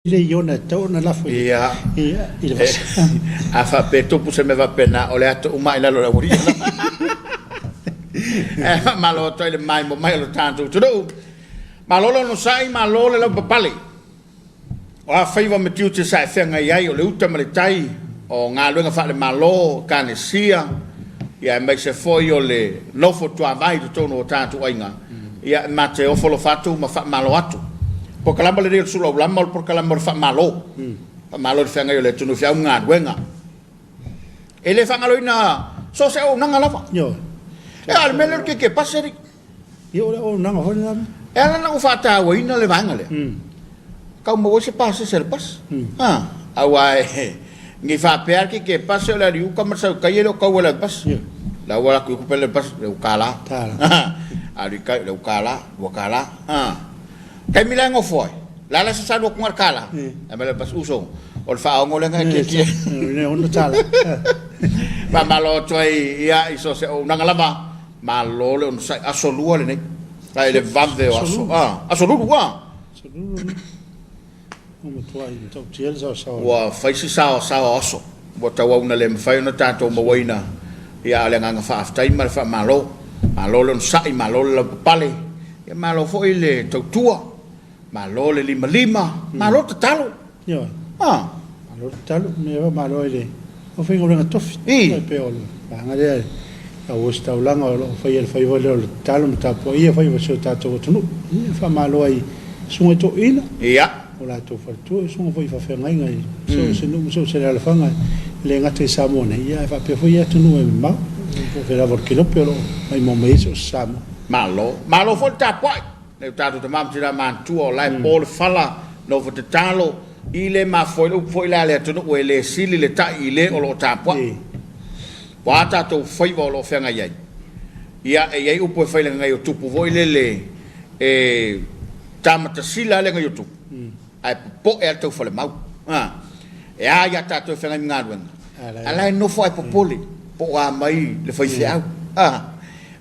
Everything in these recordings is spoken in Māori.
ile iona tau na lafu ia ile a fa pe topu se me va pena o le ato uma ila lo uri malo to ile mai mo mai lo tanto tudo malo no sai malo le papale o a faiva me tiu te sai fenga ia o le uta male tai o nga luenga fa le malo kanesia ia me se foi o le nofo tua vai to no tanto ainga ia mate o folo fatu ma fa malo atu por kalamba le sulo lama por kalamba fa malo malo fenga yo le tunu fia nga wenga ele fa ngalo ina so se o nanga lava yo e al melo que paseri yo o nanga ho la ela na fa ta o ina le vanga le ka mo se passa se pas awai ngi fa per que passa la riu como se caílo ka wala pas la wala ku pele pas le kala ali ka le kala kai milango foi la sa do com arcala amela pas uso o fa ngole nga que ne ono tala ba malo toi ia iso se o ngalama malo le on sai asolua le ne sai le vande o aso asolu wa o toi to tiel sa wa fai si sa aso bota wa una le fai no tanto mo waina ia le nga fa aftai mal fa malo le on sai malo le pale ia malo foi le tua malo le lima malo talo yo malo talo me va malo ile o fai ngora tofi pe o nga le a o sta ulanga o fai el fai vole talo mta po ia fai so tato tunu fa malo ai sunga to ina ia o la to fa tu sunga fai fa fa ngai so se la fanga le ngate sa mona ia fa pe foi tunu e ma po vera vorkilo pero ai mo me so samo malo fo ta poi le tato te mam tira man tu o lai pol fala no fo te talo ile ma foi la le tunu o le sili le ta ile o lo ta poi wata to foi vo lo fenga ia e upo foi le ngai o tupu voi le tamata sila le ngai tu ai po e to fo le mau ia ta to fenga ngadwen ala no foi po poli po a mai le foi fiau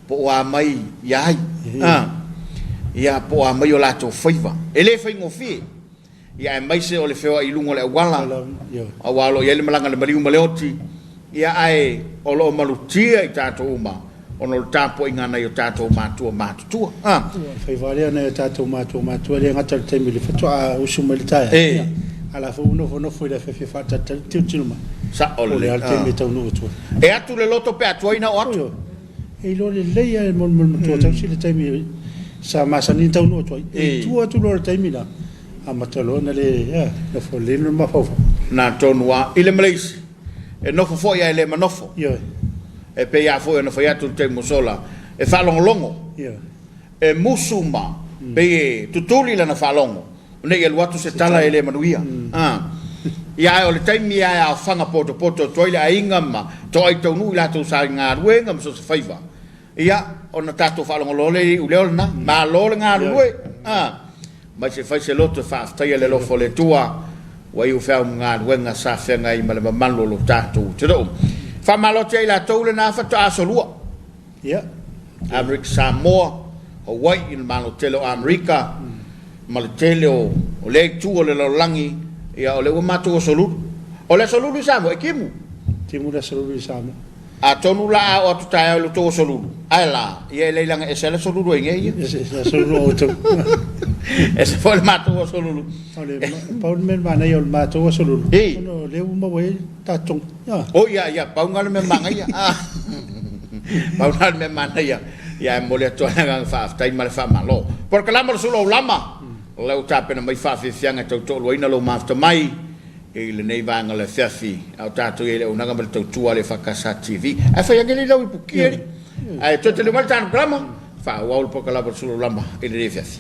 po a mai ia ia po a mai o la to faiva ele foi ngofi ia mai se o le feo i lungo le wala a walo ia le malanga le mariu maleoti ia ai o lo malutia i tato uma ono tapo ingana i tato matua fai vale na tato matua le ngata le temi le fatua usuma le taia ala fo no foi le fe fata tilma sa o le temi tau no tu e atu le loto pe atu ina o atu e lo le leia mo tu tau si le temi sa masani tau no tu e tu atu lo le temi la amatalo na le fo le no ma fo na tonua ile mleis e no fo ia ele manofo e pe ia fo no fo ia tu te musola e fa longo e musuma pe tutuli la na fa longo ne ia watu se tala ele manuia ia o le taimi ia fanga poto toile ainga ma toi to nu la tu sa nga ruenga so se faiva ia ona tato fa longo le u le na ma lo nga rue ma se fai se loto fa tai le lo fo le tua wa you fa nga wenga sa fe nga i male malo lo tatu tudo fa malo te la tole na fa ta solua America Samoa Hawaii il malo telo America mal telo o le tu o le langi ia o le o mato solu o le solu samo e kimu timu le solu samo a tonu la o tuta o to solu ala ia le langa e sele solu ro ngai e solu o to ese foi il mato solu Paul men mana yo mato solu no le uma we ta tong o ia paungal men manga ia paungal men mana ia mole to nga fa tai mal fa malo porque la solo lama le uta pena mai fa fianga to lo ina lo mafta mai e le nei vanga le fiafi au tato ele una gamba to tua le fa casa tv e fa ngeli lo ipukieri ai to te le malta grama fa wa porque la solo lama e le fiafi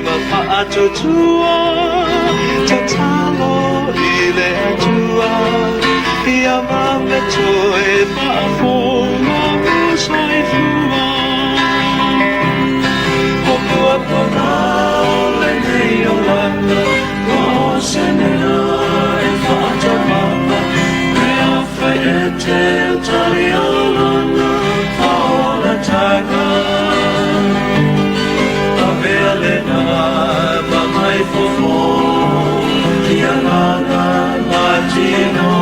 ma pa'atutua tatalo ile atua ia mame toe pa'afonga usai fua Kopua pona ole nei o lana o senea e whātamama mea whai e te tari o lana whaola taga a mea lena ma mai fofo ia ngana ma tino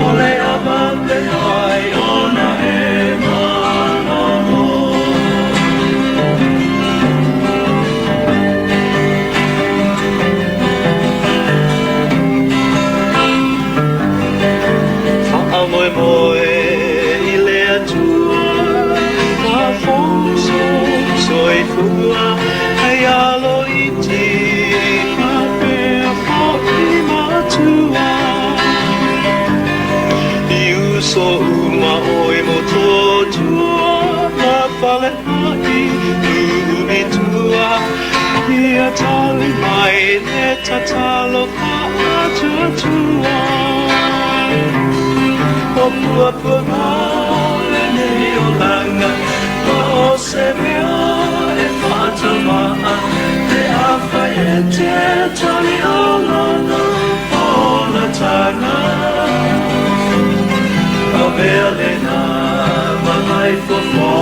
ole a mame ai ona e manamo Moe moe I le atua Ma fonso Soi fua Ai alo iti Ma pea fōi matua I uso uma oi mo totua Ma whale mai Umi tua Ia tali mai Le tatalo ka atua tua Kopua puna le nei o langa Ma o se mea e whātamaa Te awhai e te tali o lana O na tanga A mea lena ma mai fofo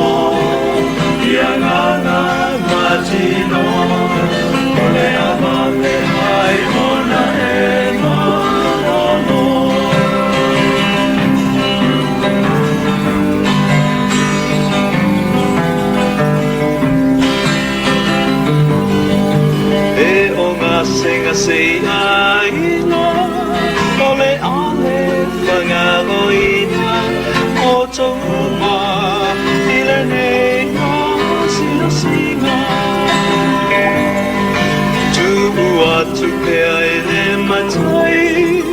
Ia ngana ma tino O le ama me hai o na e manono Senga sei aina Ole ale whangaroina O tōma Ile nei no sina sina Tu atu pea e le matai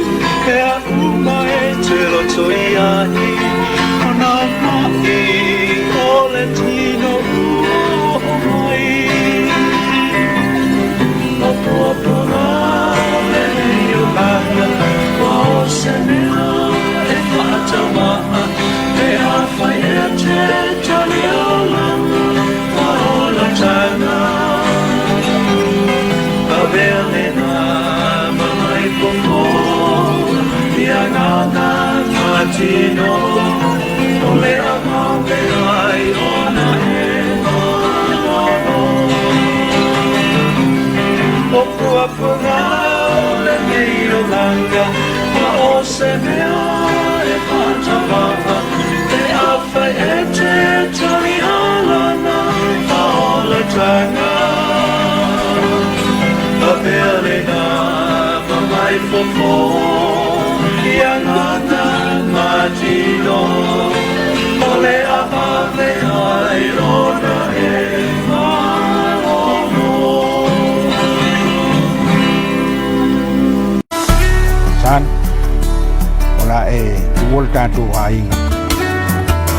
Pea uma e te roto I ai Ona mai Ole tino ua mai Kopuna le nei o lana O se mea e whātamaa Te awhai e te tali o lana Whaola tanga A mea lena ma mai pofo Ia ngana ngā tino O le ama me ai ona e Kopua puna le nei o langa Ma o se mea e whātamaa Te awhai e te tali o lana Whaola tanga A mea lena ma mai fofo Ia ngana ma tino O le aha me ai ona e San ola e tuol tatu hainga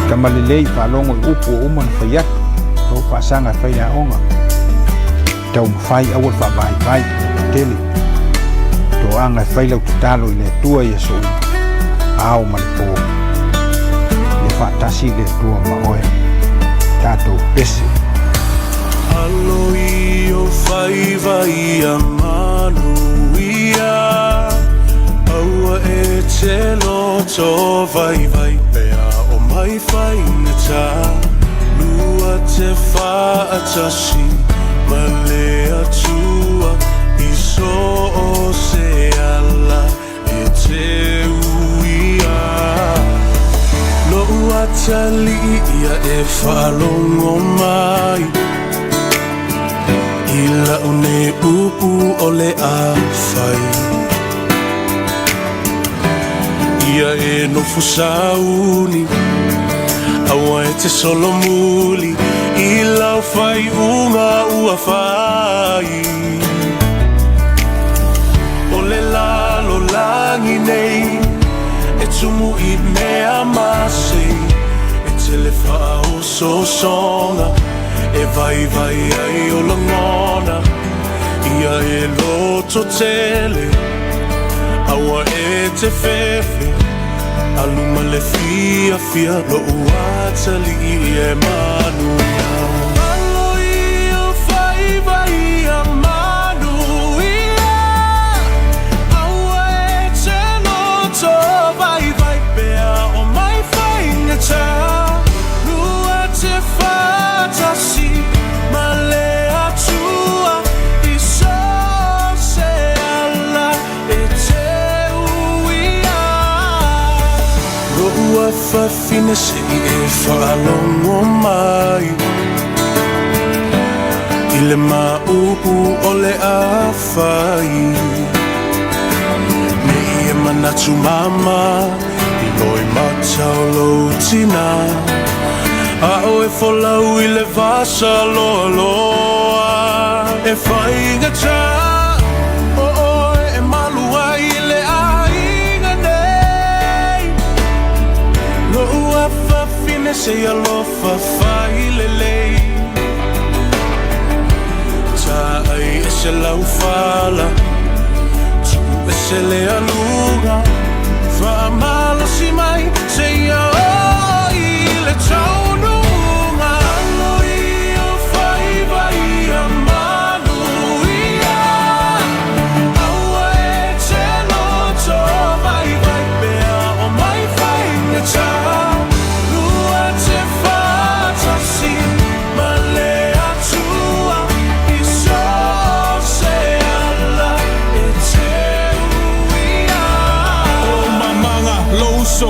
kamalilei falongo upu uman fayat to pasanga faya onga tau fai awal fa bai tele to anga fai lau talo ile tua yeso au malipo le fatasi le tua maoe tato pese Alo io fai vai amanu ia Aua e te loto vai vai Pea o mai whai na tā Lua te whaatasi Ma le atua I so o se ala E te uia No ua tali ia e whalongo mai Ila une upu o le a whai Ia e no fusauni Awa e te solo muli I lau whai unga ua whai O le lalo langi nei E tumu I mea masi E te le whao so songa e vai vai ai o langona ia e loto tele aua e te fefe aluma le fia fia lo uatali e manuia alo ia vai vai a manuia aua e te loto vai vai pea o mai fainga ta lua te fatasi ma le atua i so se alla e te uia Roua fa fine se e whaalongo mai I le maupu o le awhai Me e manatu mama I loi matau lau tina A o e wholau I le vasa loa loa E whainga ta O oe e malua I le ainga nei Loa fa fine se alofa whai le lei Ta ai e se lau whala Tu e se le alunga Wha malo si mai se ia o I le taununga Alo I o whai vai a manuia Aua e te loto vai vai pea o mai whainga ta Lua te whatasi ma le atua I so se ala e te uia O mamanga louso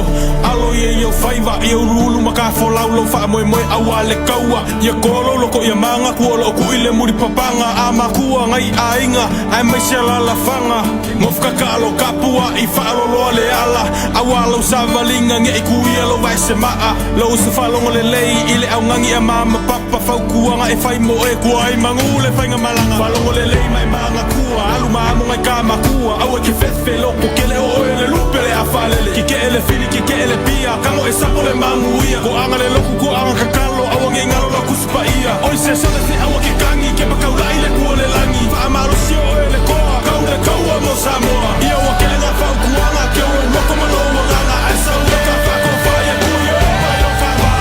alo ye yo faiva ye rulu maka folau lo fa moi moi awale kaua ye kolo loko ye manga ku lo ku ile muri papanga ama ku ngai ainga ai mai sela la fanga mofka kalo kapua I fa lo le ala awalo savalinga nge ku ye lo vai se maa lo se falo le lei ile au ngangi a mama papa fa ku nga e fai mo e ku ai mangule fainga malanga falo le lei mai manga ku alu ma mo ngai kama ku au ke fefe lo ko kele o le lupe le afalele ki kele fili ki kele pia kamo e sapo le manguia ko anga le loku ko anga kakalo au nge ngalo lo kuspa ia oi se sala se au ke kangi ke bakaula ile ku le langi fa amaro sio le ko kaule kaua mo samoa ia wa kele nga fa ku anga ke o mo ko malo ngana ai sa le ka fa ko fa ia ku ia mai o fa ba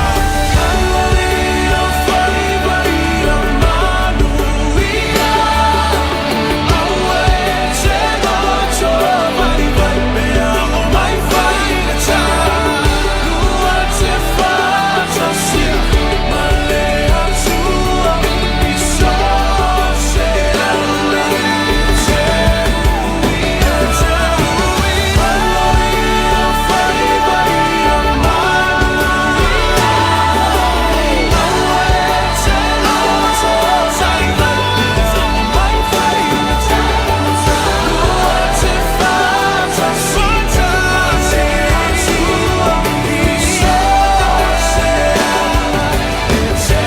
Alo fai vai a manuia Aua e te loto vai vai pea o mai fainga ta Lua te fatasi ma le atua I so se ala e te uia Alo ia fai vai a manuia Aua e te loto vai vai pea o mai fainga ta Lua te fatasi ma le atua I so se ala e te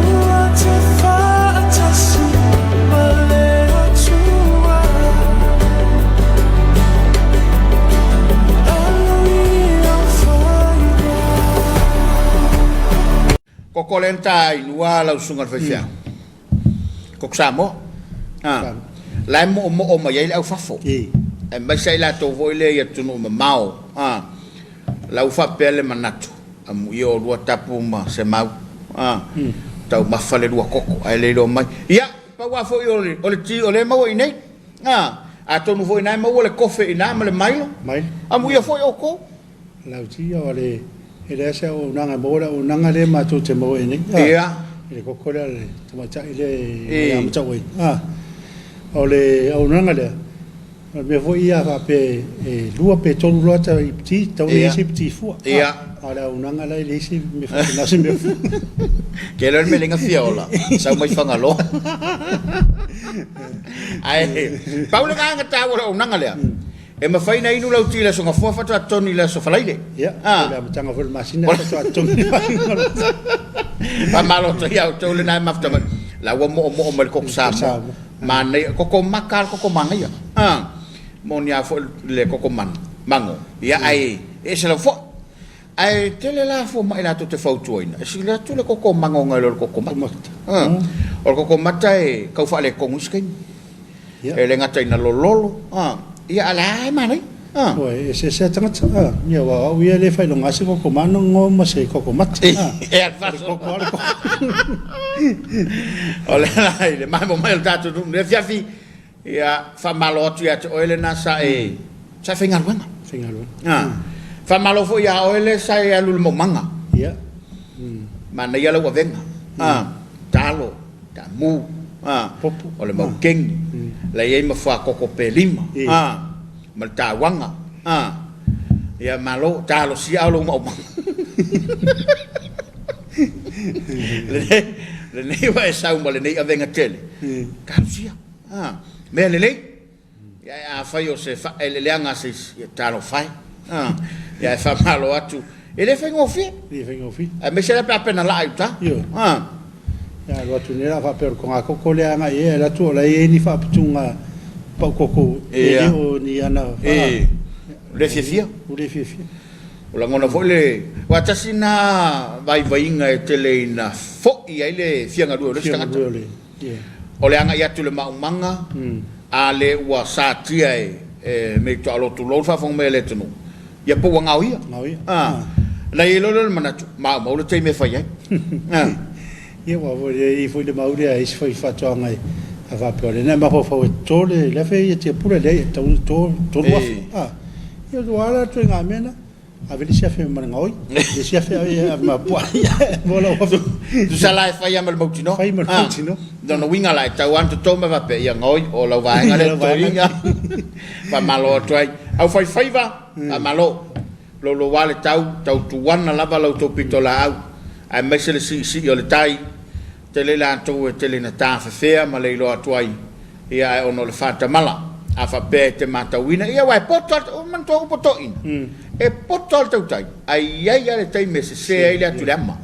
Lua te fatasi ma le atua Alo ia whainga Koko lenta inua lau sunga fafia. Kok samo. Ah. Lai mo o mai au fafo. I E mai sai la to voile ia tunu mau. Ah. Lau fa pele manatu. Amu io lua tapu ma se mau. Ah. Tau mafale lua koko ai le do mai. Ia, pa wa fo io le ti o le mau nei. Ah. A tonu foi nai mau le kofe ina ma le mailo. mai Amu ia foi o ko. lau ti o le e le se o nanga mola o nanga le ma tu te mo ini Ia. le kokore le tama cha ile am cha oi o le o nanga le me vo ia fa pe lua pe tolu lua ta ti tau le si ti fu Ia. ala o nanga le si me fa na se me fu Ke le me lenga fiola. Sa mai fangalo. Ai. Paulo nga nga tawo o nanga le. e mawhaina inu lau tila so ngafua fatu atoni la so falaile. Ya, la matanga fo masina fatu atoni. Pa malo to ya to le na mafta la wa mo mal ko sa. Man ko makal ko manga ya. Mo nya fo le ko man mango. Ya ai e se lo fo. Ai tele la fo mai la to te fo tuina. E sila tu le ko mango ngal ko mata. O ko mata e kau fa le ko muskin. E le ngata ina lololo. Ia ala mana? Oi, se tanga ia wa ia le fai longa se ko mano ngoma se ko mata. E fa ko Ole lai le mai mo mai tatu le fiafi ia fa malo tu ia o ele na sa e sa fingal wanga. Fa malo fo ia o ele sa ia lul mo manga. Ia. Mana ia lo venga. Talo, tamu. Popo. Ole mo king. La ye ma fa koko pelima mal ta wanga ya malo ta lo si alo mo le ne va sa un le ne avenga tele ka sia me le ya fa yo se fa le anga se ta lo fai ya fa malo atu ele fa ngofi me se la pena la ta ya lo tu ne la fa per con a ko le anga ye la tu la ye ni fa putunga pa ko e o ni ana le fifia o la ngona fole wa tasina vai nga e tele ina fo ia ile fianga do le stanga o le anga ya tu le manga a le wa sa tia e me to alo tu lo fa fong me le tunu ya po nga ia la ye lo manatu ma le te me fa ye ia wa i foi le mauri ai foi fato ngai ava pole na ma fo tole la fe ia te pura le to ia do ala tu ngamena ave li chefe man ngoi le chefe ma po vola tu sala fa ia mal motino don no winga lai ta want to toma va pe ia ngoi o la va ngale to inga pa malo trai au fai va malo lo wale tau tu wana lava lo to pitola au ai mesele si o le tai tele la to tele na ta fa ma le lo atuai ia ono le fata mala a fa pe te mata wina ia wai potol o man to poto in e potol tau tai ai ia le tai mese se ile atu lama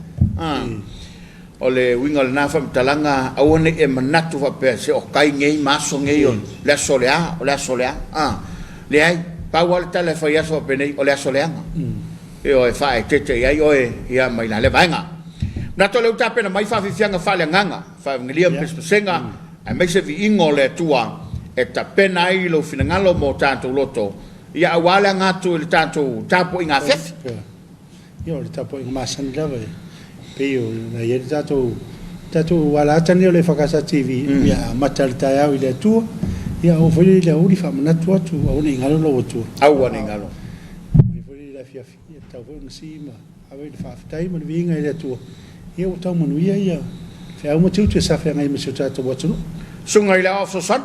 o le winga le nafa talanga au ne e manatu fa pe se o kai ngei maso ngei o le solea le ai pa wal tele fa ia so pe nei o le soleanga e o e fa e tete ia o e ia mai la le vainga na to le uta pena mai fa fianga fa le nganga fa ngilia pespenga ai mai se vi ingole tua e ta pena ai lo finangalo mo tanto loto ia wala ngatu le tanto tapo inga fef io le tapo inga masan lava pe io na ye tato wala tani le fakasa tv ia matalta ia ile tua ia o foi le uri fa na tua tu o ni ngalo lo tu au ni ngalo mi foi la fia ta foi nsima ave fa tai mo vinga ile tua ia o tau manu ia fa o mo tu sa fa ngai mo tato botu sunga ila of so san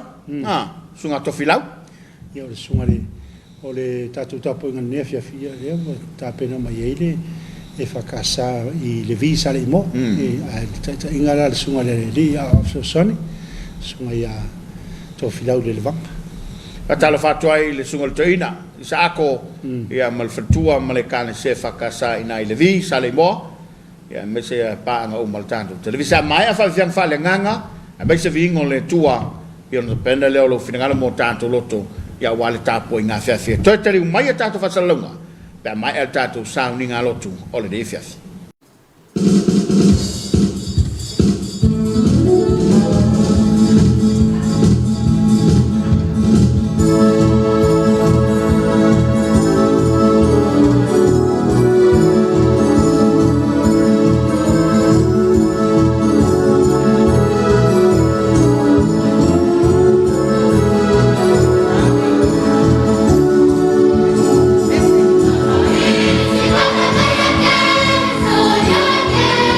sunga to filau ia o sunga o le tatu tapo inga nefia fia le ta pena mai ele e fakasa i le visa le mo e ta inga la sunga le ia of so san sunga ia to filau le vak atala fatuai le sunga le toina sa ako ia mal fatua mal kana se fakasa ina i le visa le mo ia me se pa nga o mal tanto televisa mai a fa fiang fa le nganga a me se vingo le tua io non pende le lo finangalo mo tanto loto ia wale tapo inga fia to tele mai tanto fa salonga pe mai el tanto sa ninga loto o le de fia Oh, yeah.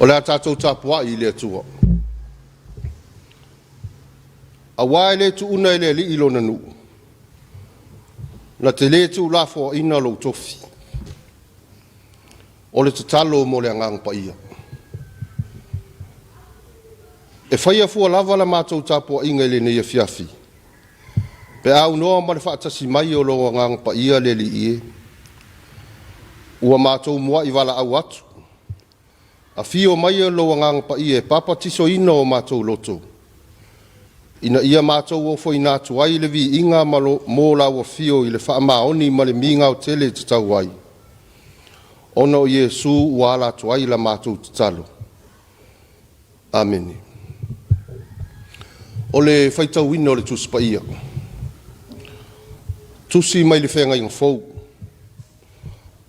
O le a tātou tāpua I le atua. A wai le tu una le li ilo nanu. Na te le tu la fo ina lo tofi. O le tatalo mo le angang pa ia. E whaia fua lava la mātou tāpua inga le nei fiafi. Pe au noa ma le whaatasi mai o lo angang pa ia le li ie. Ua mātou mua I wala au atu. A fio mai o lo angang pa ia papa tiso ina o mātou loto. Ina ia mātou o foi nātu ai le vi inga malo mō la wa fio I le wha maoni ma le minga o tele te tau ai. Ono o Yesu ua la tu ai la mātou te talo. Amen. O le whaitau ina o le tuspa ia. Tusi mai le whenga inga fau.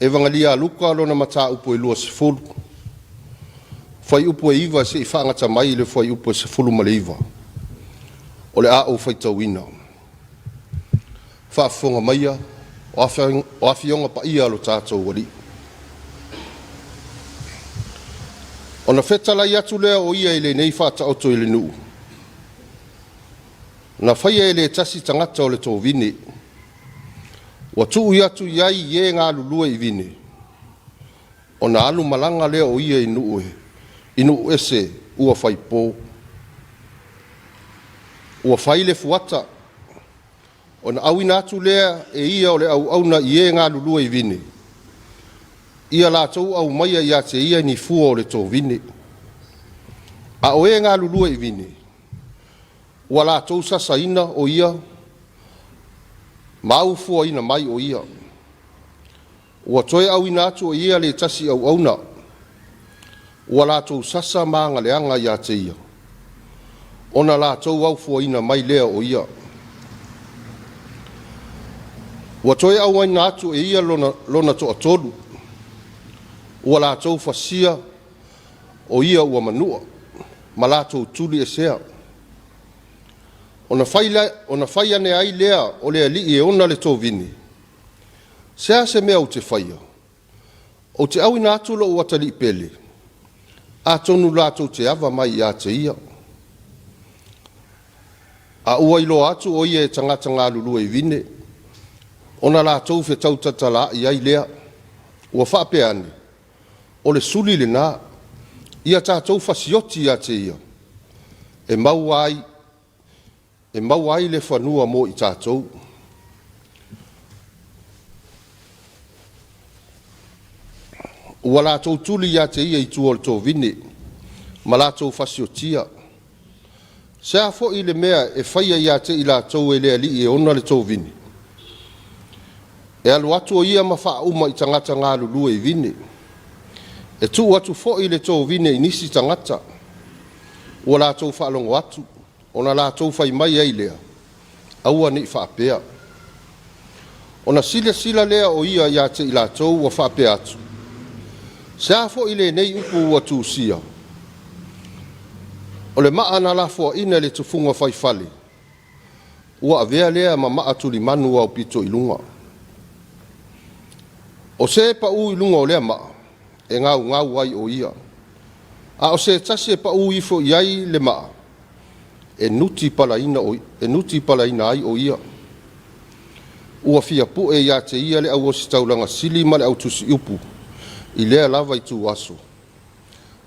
E vangalia luka lo na mata upo I lua se fulu. Whai upo e iwa se I whaangata mai le whai upo se fulu ma le iwa. O le a o whaitau ina. Whaafonga maia, o awhionga pa ia lo tātou wari. O na whetala I atu lea o ia I le nei whaata oto I le nuu. Na whaia I le tasi tangata o le tō vine. Wa tuu I atu iai ie ngā lulua I vine. O na alu malanga lea o ia I nuu e. I nuu ese ua whaipō. Ua whaile fuata. O na au inatu lea e ia o le au auna ie ngā lulua I vine. Ia la tau au maia ia te ia ni fua o le tō vine. A o e ngā lulua I vine. Ua la tau sasa ina o ia. Mau fua ina mai o ia. Ua toe au inatu o ia le tasi au auna. Ua la tau sasa maanga leanga ia te ia. Ona la tau au fua ina mai lea o ia. Ua toe au aina atu e ia lona toa tolu. Ua la tau fasia o ia ua manua. Ma la tau tuli e sea. Ona whaia ne ai lea o lea li e ona le tō vini. Sea se mea o te whaia. O te au ina atu lo ua tali pele. A tonu la tau te ava mai a te ia. A ua ilo atu o ia e tangata ngā lulu e vine. Ona la tau fe tau tatala I ai lea. Ua whape ane. O le suli le nā. Ia tā tau fasioti a te ia. E mau ai le whanua mo I tātou. Ua la tau tuli ia te ia I tua le tō vine. Ma la tau fasiotia. Sea fo I le mea e whaia ia te I la tau e lea li e ona le tō vine. E alu atu o ia ma wha uma I tangata ngā lulu e vine. E tu atu fo I le tō vine I nisi tangata. Ua la tau whaalongo atu. Ona la tau whai mai ei lea. Aua ni whaapea. Ona sila lea o ia ia te I la tau wa whaapea atu. Sea fo I le nei upu ua tu sia. O le maa na la fo ina le tufunga whai fale. Ua avea lea ma maa tuli manu au pito I lunga. O se pa u I lunga o lea maa. E ngau ai o ia. A o se tase pa u ifo iai le maa. E nuti pala ina ai o ia. Ua fia pu e ia te ia le au o si taulanga sili ma le au tusi upu. I lea lava I tu aso.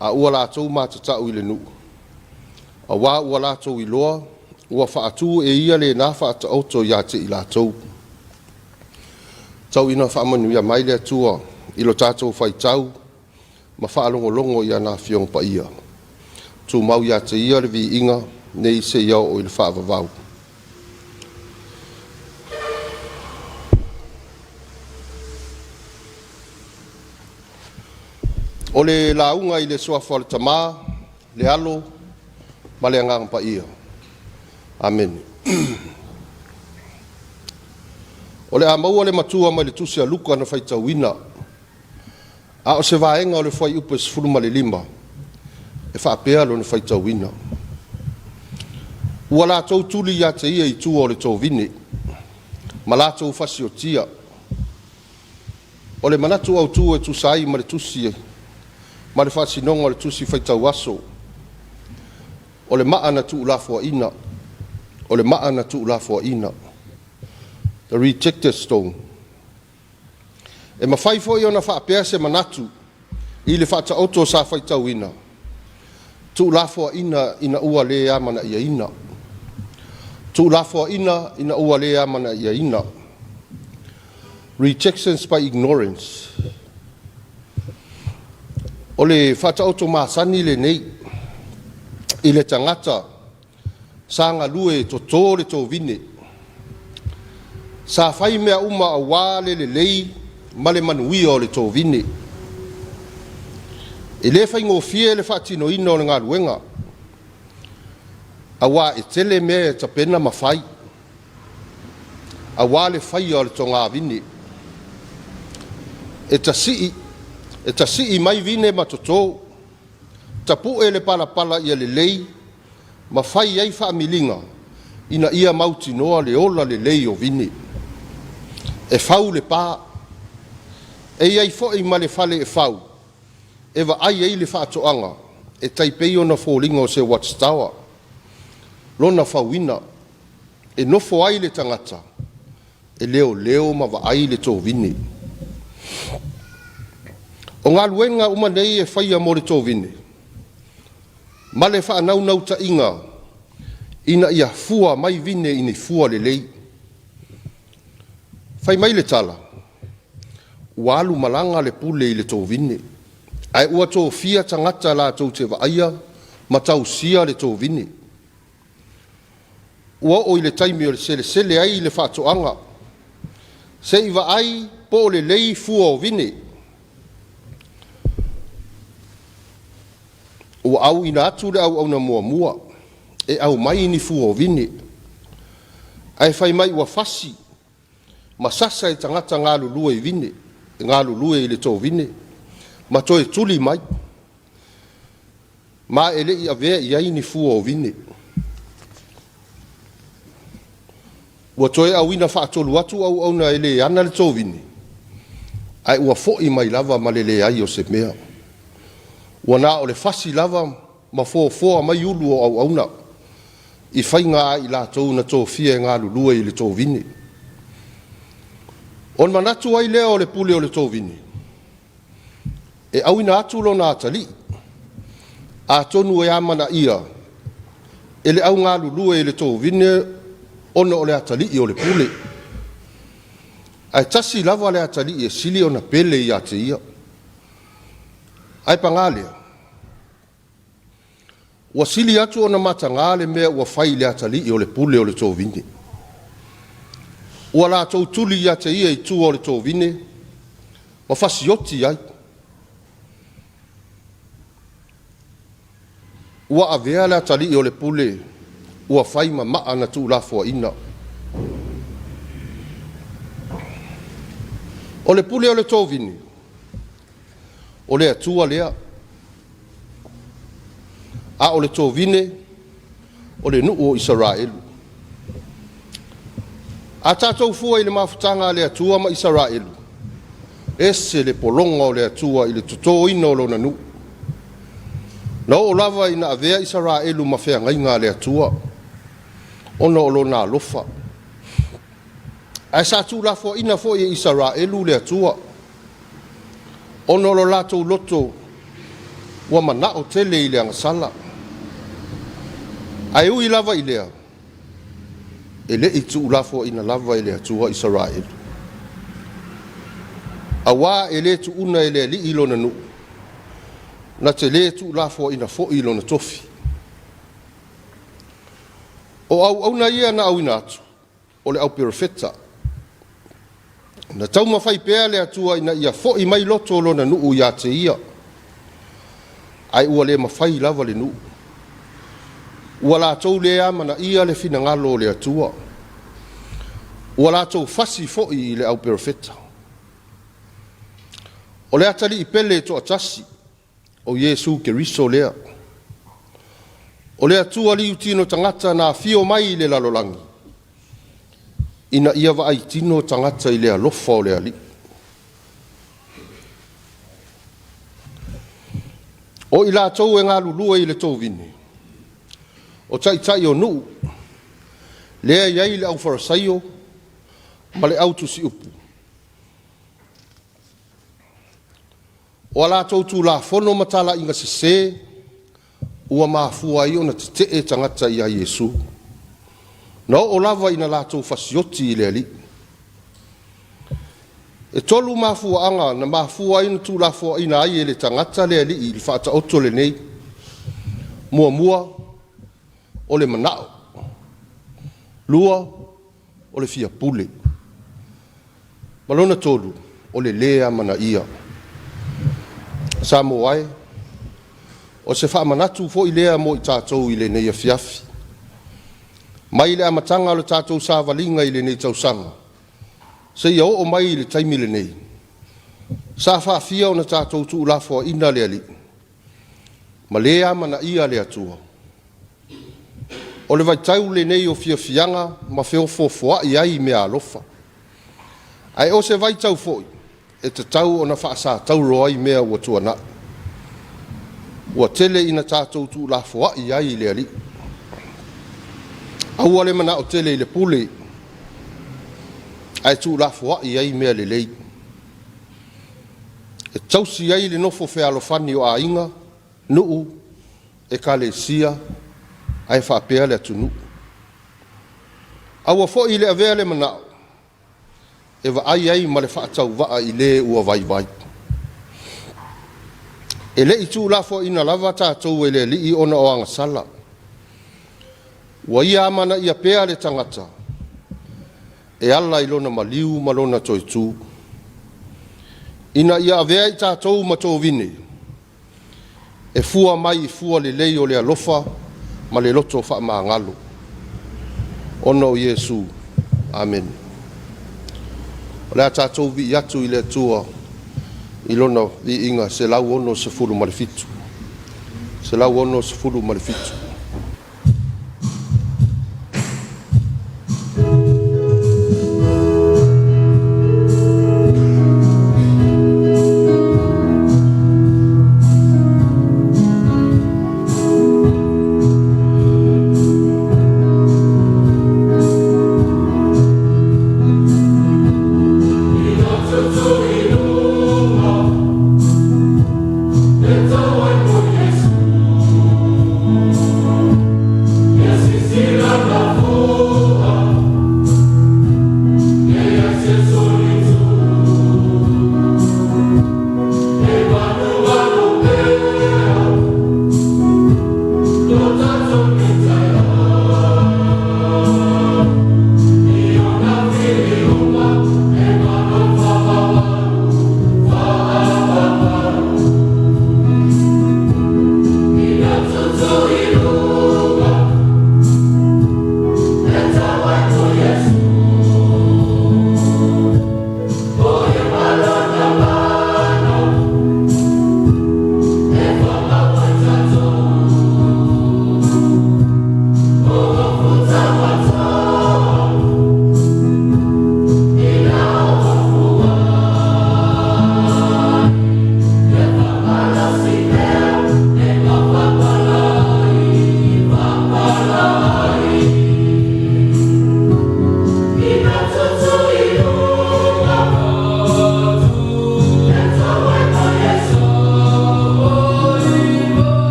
A ua la tau mātatau I le nuu. A wā ua la tau I loa. Ua whaatu e ia le nā whaata auto ia te I la tau. Tau ina whaamanu ia mai lea tua. I lo tātou whai tau. Ma whaalongo ia nā whiong pa ia. Tu mau ia te ia le vi inga. Nei se ia o I le whaavavau. O le launga I le soafa o le tamā, le alo, ma le angang pa ia. Amen. O le amaua le matua ma le tusi a luka na whaitauina. A o se vaenga o le whai upe se fuluma le lima. E whaapea lo na whaitauina. Ua la tau tuli ia te ia I tua o le tō vine. Ma la tau fasi o tia. O le manatu au tua e tu sai ma le tusi ma le whaasinonga le tusi whaitau aso, o le maana tu ulafua ina, o le maana tu ulafua ina, the rejected stone. E mawhai fo i ona whaapea se manatu, i le whaata oto sa whaitau ina, tu ulafua ina ina ua le amana ia ina, tu ulafua ina ina ua le amana ia ina, rejections by ignorance. O le whata oto maasani le nei, i le tangata, sa ngā lue to tōre tō vine, sa whai mea uma a wāle le lei, male manuia o le tō vine. E le whai ngō fie le whaatino ina o le ngā luenga, a wā e tele mea e tapena ma whai, a wā le whai o le tō ngā vine, e ta sii mai vine ma totō, ta pu e le pala pala ia le lei, ma whai ei whaamilinga, ina ia mauti noa le ola le lei o vine. E whau le pā, e iai fo i ma le whale e whau, e wa ai ei le whaatoanga, e taipei o na fōlinga o se Watchtower, lona whauina, e nofo ai le tangata, e leo leo ma wa ai le tō vine. O ngā luenga umanei e whaia mo le tō vine. Ma le whaanau nau ta inga, ina ia fua mai vine ini fua le lei. Whai mai le tala, walu malanga le pule i le tō vine. Ai ua tō fia tangata la tō te waaia, ma tau sia le tō vine. Ua o i le taimi o le sele ai le whaatoanga. Se iwa ai po le lei fua o vine. O au ina atu le au na mua mua, e au mai ni fu o vini. Ai whai mai ua fasi, ma sasa e tangata ngā lulue i vini, ngā lulue i le tō vini, ma toi tuli mai, ma ele i avea i ai ni fu o vini. Ua toi au ina whaatolu atu au na ele ana le tō vini, ai ua fo'i mai lava ma le ai o se mea. Ua nā o le fasi lava ma fōa mai ulu o auna i whai ngā i la tōu na tō fia ngā lulua i le tō vini. On manatu ai lea o le pule o le tō vini. E au ina atu lo nā tali, a tonu e amana ia, e le au ngā lulua i le tō vini ona o le atali i o le pule. Ai tasi lava le atali e sili o na pele i ate ia. Ai pangalea. Ua sili atu o na matangale mea ua whai le atali i o le pule o le tō vini. Ua la tō tuli i ate ia i tū o le tō vini, ma whasioti ai. Ua avea le atali i o le pule, ua whai ma maa na tū la fua ina. O le pule o le tō vini, o le atua lea, a o le tō vine, o le nuu o Israelu. A tātou fua i le mafutanga le atua ma Israelu, ese le polonga o le atua i le tutō ina o lona nuu. Na o lava ina avea Israelu ma whea ngainga le atua, ona o lona alofa. A sa tū la fua ina fua i Israelu le atua, ono lo lato loto wa mana o tele i le angasala. Ai ui lava i lea. E le i tu lafo ina lava i lea tua Israel. A wā e le tu una e le li ilo na nu. Na te le tu lafo ina fo ilo na tofi. O au na ia na au ina atu. O le au perfetta. Na tau mawhai pēa le atua ina ia fo i mai loto lo na nuu ia te ia. Ai ua le mawhai lava le nuu. Ua la tau le amana ia le fina ngalo le atua. Ua la tau fasi fo i le au perfetta. O le atali i pele to atasi. O Yesu ke riso lea. O le atua li utino tangata na fio mai le lalolangi. Ina ia wa ai tino tangata i lea lofa o lea li. O i lātou e ngā lulua i le tō vini. O tai o nuu. Lea iai le au wharasaio, ma le au tusi upu. O la tau tu la fono matala inga se ua mafua i ona te e tangata i a Yesu. No o lava ina la tau fasioti i le ali. E tolu mafua anga na mafua ina tu la fua ina ai e le tangata le ali i whaata oto le nei. Mua o le manao. Lua o le fia pule. Malona tolu o le lea mana ia. Sa mo ai o se fa manatu fo i lea mo i tātou i le nei afiafi. Mai le amatanga le tātou sa valinga i le nei tausanga. Se ia o mai i le taimi le nei. Sa fa fia o na tātou tu la fo ina le ali. Ma lea mana ia le atua. O le vaitau le nei o fia fianga ma feo fofoa i ai mea alofa. Ai o se vaitau foi. E te tau o na whaasa tau roai mea ua tuana. Ua tele ina tātou tu la fua i ai le ali. Aua le mana o tele i le pule. Ai tu la fua i ai mea le lei. E tausi ai le nofo fe alofani o a inga, nuu, e ka le sia, ai whapea le atunu. Aua fo i le avea le manao. E wa ai ma le whaatau waa i le ua vai. E le i tū lafo ina lava tātou e le li ona o anga sala. Wa ia amana ia pea le tangata. E ala i lona maliu malona toi tū. Ina ia avea i tātou ma tō vine. E fua mai i fua le lei o le alofa ma le loto wha maa ngalo. Ono o Yesu. Amen. Le tātou vi atu i le tua i lona vi inga se lau ono se furu malifitu. Se lau ono se furu malifitu. It's a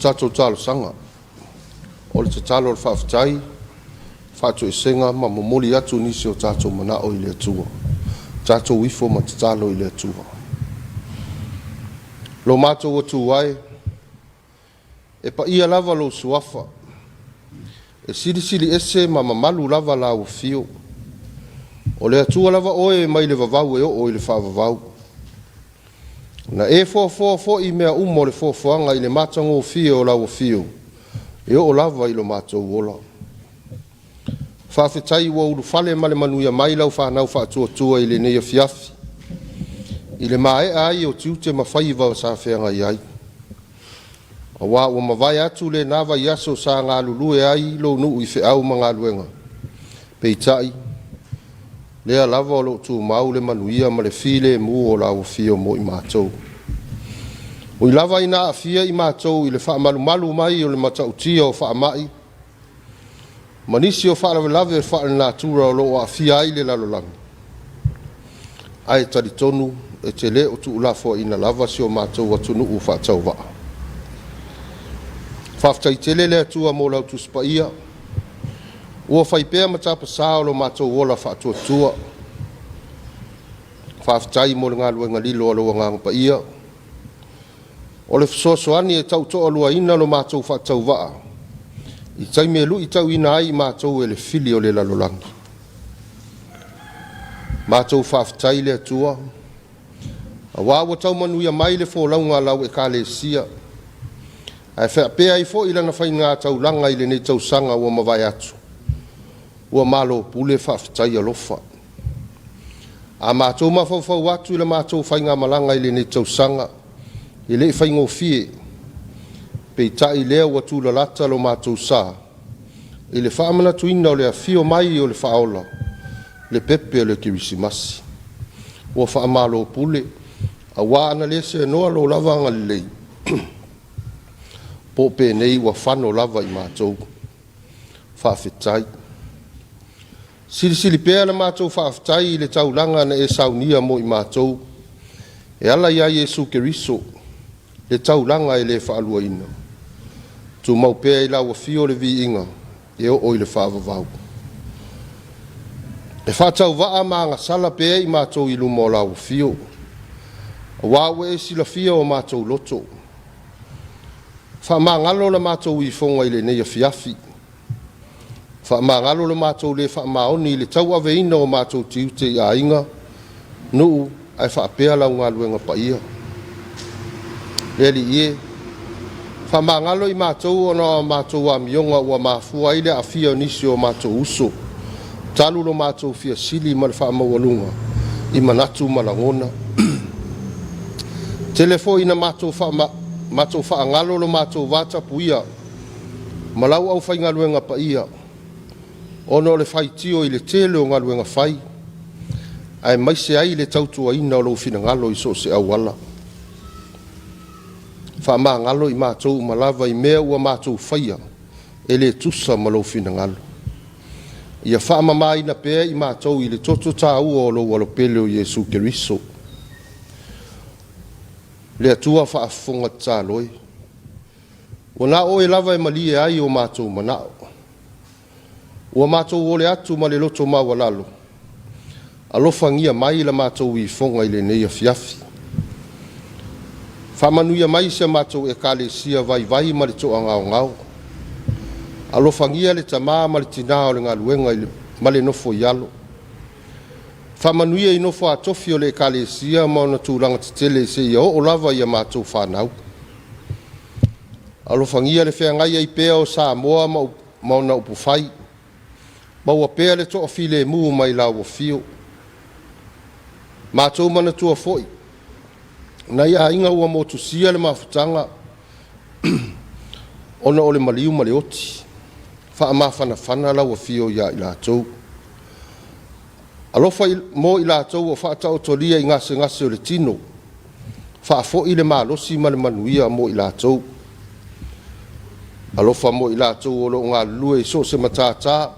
tatou talosaga o le tatalo o le faafetai faatoʻesega ma momoli atu nisi o tatou manaʻo i le atua tatou ifo ma tatalo i le atua lo matou atu ai e paia lava lou suafa e silisili ese ma mamalu lava lauafio o le atua lava oe mai le vavau e oo i le faavavau na e foafoa foʻi mea uma o le foafoaga i le matagofie o lauafio e oo lava i lo matou ola faafetai ua ulufale ma le manuia mai lau fanau faatuatua i lenei afiafi i le maeʻa ai o tiute mafai vaosafeagai ai auā ua mavae atu lenā vaiaso sa galulue ai lou nuu i feʻau ma galuega peitaʻi lea lava o loo tumau le manuia ma le filemu o lauafio mo i matou ui lava ina aafia i matou i le faamalumalu mai o le matautia o faamaʻi ma nisi o faalavelave e faalenatura o loo aafia ai le lalolagi ae talitonu e te lē o tuulafoaina lava si o matou atunuu faatauvaa faafetaitele le atua mo lau tusipaia ua fai pea ma tapasā o lo matou ola faatuatua faafetai mo le galuega lilo o lou agaga paia o le fesoasoani e tautoʻaluaina lo matou faatauvaa i taimi e luʻi tauina ai i matou e le fili o le lalolagi matou faafetai le atua auā ua taumanuia mai le folauga lau ekalesia ae feapea ai foʻi lana faigā taulaga i lenei tausaga ua mavae atu ua malo pule faafetai alofa a matou mafaufau atu i le matou faiga malaga i lenei tausaga i leʻi faigofie peitaʻi lea ua tulalata lo matou sa i le faamanatuina o le afio mai o le faaola le pepe o le kirisimasi ua faamalo pule auā ana lē se anoa lo lava agalelei po penei ua fano lava i matou faafetai silisili pea le matou faafetai i le taulaga na e saunia mo i matou e ala iā iesu keriso le taulaga e lē faaluaina tumau pea i lauafio le viiga e oo i le faavavau e faatauvaa ma agasala pea i matou i luma o lauafio auā ua e silafia o matou loto faamagalo le matou ifoga i lenei afiafi faamagalo le matou lē faamaoni i le tauaveina o matou tiute i aiga nuu ae faapea laugaluega paia le aliie faamagalo i matou ona matou amioga ua mafua ai le aafia o nisi o matou uso talu lo matou fiasili ma le faamaualuga i manatu ma lagona tele foʻi na matou faagalo lo matou vatapuia ma lau aufaigaluega paia ona o le faitio i le tele o galuega fai ae maise ai le tautuaina o lou finagalo i so o se auala faamagalo i matou ma lava i mea ua matou faia e lē tusa ma lou finagalo ia faamamaina pea i matou i le toto tāua o lou alopele o iesu keriso le atua faafofoga tataloe ua na oe lava e malie ai o matou manaʻo ua matou ole atu ma le loto maualalo alofagia mai i le matou ifoga i lenei afiafi faamanuia mai se matou ekalesia vaivai ma le toʻagaogao alofagia le tamā ma le tinā o le galuega ma le nofo i alo faamanuia i nofo atofi o le ekalesia ma ona tulaga tetele seʻia oo lava ia matou fanau alofagia le feagai ai pea o samoa ma ona upu fai ma ua pea le toʻafilemu mai lauafio matou manatua foʻi na iaiga ua motusia le mafutaga ona o le maliu ma le oti faamafanafana lauafio iā i latou alofa mo i latou o faataotolia i gasegase o le tino faafoʻi le malosi ma le manuia mo i latou alofa mo i latou o loo galulue i so o se matātā